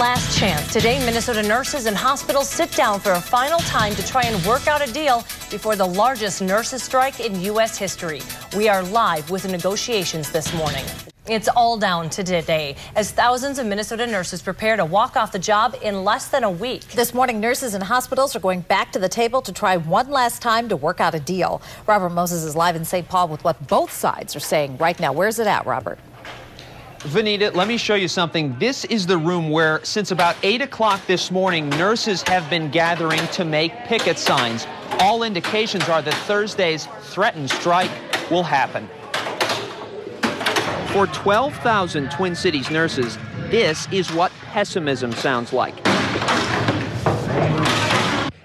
last chance. Today, Minnesota nurses and hospitals sit down for a final time to try and work out a deal before the largest nurses strike in U.S. history. We are live with the negotiations this morning. It's all down to today as thousands of Minnesota nurses prepare to walk off the job in less than a week. This morning, nurses and hospitals are going back to the table to try one last time to work out a deal. Robert Moses is live in St. Paul with what both sides are saying right now. Where's it at, Robert? Vanita, let me show you something. This is the room where, since about 8 o'clock this morning, nurses have been gathering to make picket signs. All indications are that Thursday's threatened strike will happen. For 12,000 Twin Cities nurses, this is what pessimism sounds like.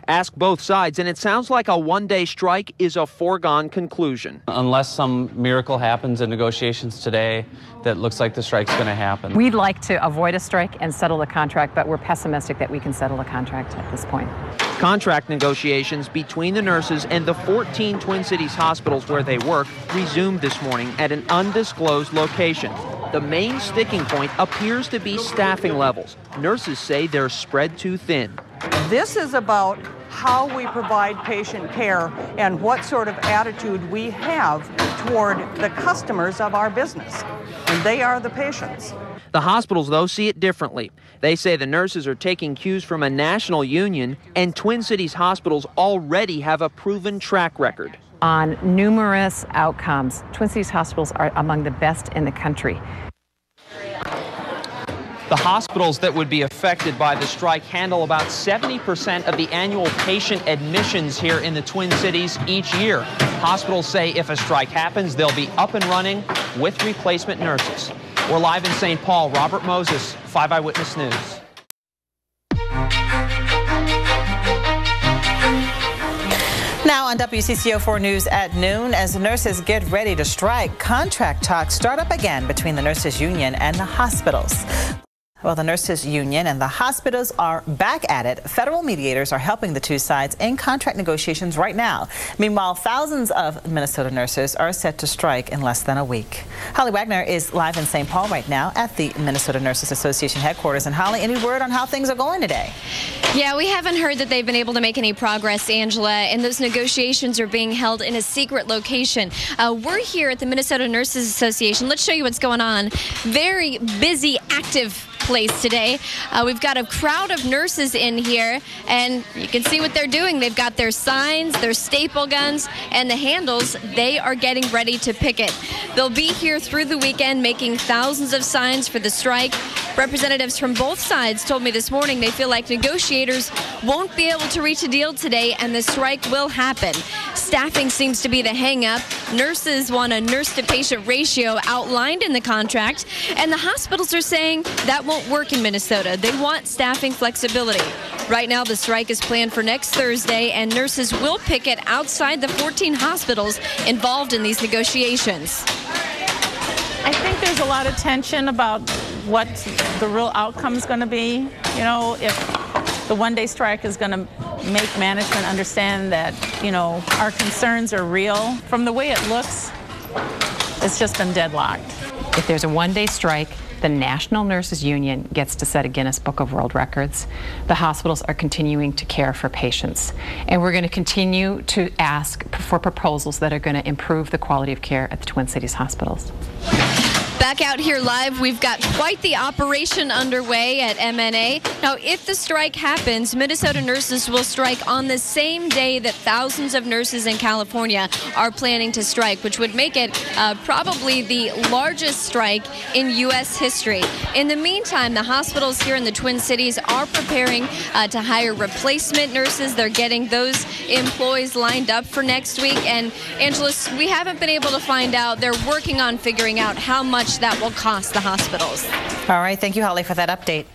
Ask both sides, and it sounds like a one-day strike is a foregone conclusion. Unless some miracle happens in negotiations today, that looks like the strike's going to happen. We'd like to avoid a strike and settle the contract, but we're pessimistic that we can settle the contract at this point. Contract negotiations between the nurses and the 14 Twin Cities hospitals where they work resumed this morning at an undisclosed location. The main sticking point appears to be staffing levels. Nurses say they're spread too thin. This is about how we provide patient care and what sort of attitude we have toward the customers of our business. And they are the patients. The hospitals, though, see it differently. They say the nurses are taking cues from a national union, and Twin Cities hospitals already have a proven track record. On numerous outcomes, Twin Cities hospitals are among the best in the country. The hospitals that would be affected by the strike handle about 70% of the annual patient admissions here in the Twin Cities each year. Hospitals say if a strike happens, they'll be up and running with replacement nurses. We're live in St. Paul. Robert Moses, 5 Eyewitness News. Now on WCCO4 News at noon, as the nurses get ready to strike, contract talks start up again between the nurses union and the hospitals. Well, the nurses union and the hospitals are back at it. Federal mediators are helping the two sides in contract negotiations right now. Meanwhile, thousands of Minnesota nurses are set to strike in less than a week. Holly Wagner is live in St. Paul right now at the Minnesota Nurses Association headquarters. And Holly, any word on how things are going today? Yeah, we haven't heard that they've been able to make any progress, Angela, and those negotiations are being held in a secret location. We're here at the Minnesota Nurses Association. Let's show you what's going on. Very busy, active place today. We've got a crowd of nurses in here, and you can see what they're doing. They've got their signs, their staple guns, and the handles. They are getting ready to picket. They'll be here through the weekend making thousands of signs for the strike. Representatives from both sides told me this morning they feel like negotiators won't be able to reach a deal today, and the strike will happen. Staffing seems to be the hang-up. Nurses want a nurse-to-patient ratio outlined in the contract, and the hospitals are saying that won't work in Minnesota. They want staffing flexibility. Right now, the strike is planned for next Thursday, and nurses will picket outside the 14 hospitals involved in these negotiations. I think there's a lot of tension about what the real outcome is going to be. You know, if the one-day strike is going to make management understand that, you know, our concerns are real. From the way it looks, it's just been deadlocked. If there's a one-day strike, the National Nurses Union gets to set a Guinness Book of World Records. The hospitals are continuing to care for patients. And we're going to continue to ask for proposals that are going to improve the quality of care at the Twin Cities hospitals. Back out here live, we've got quite the operation underway at MNA. Now, if the strike happens, Minnesota nurses will strike on the same day that thousands of nurses in California are planning to strike, which would make it probably the largest strike in U.S. history. In the meantime, the hospitals here in the Twin Cities are preparing to hire replacement nurses. They're getting those employees lined up for next week. And, Angela, we haven't been able to find out. They're working on figuring out how much that will cost the hospitals. All right. Thank you, Holly, for that update.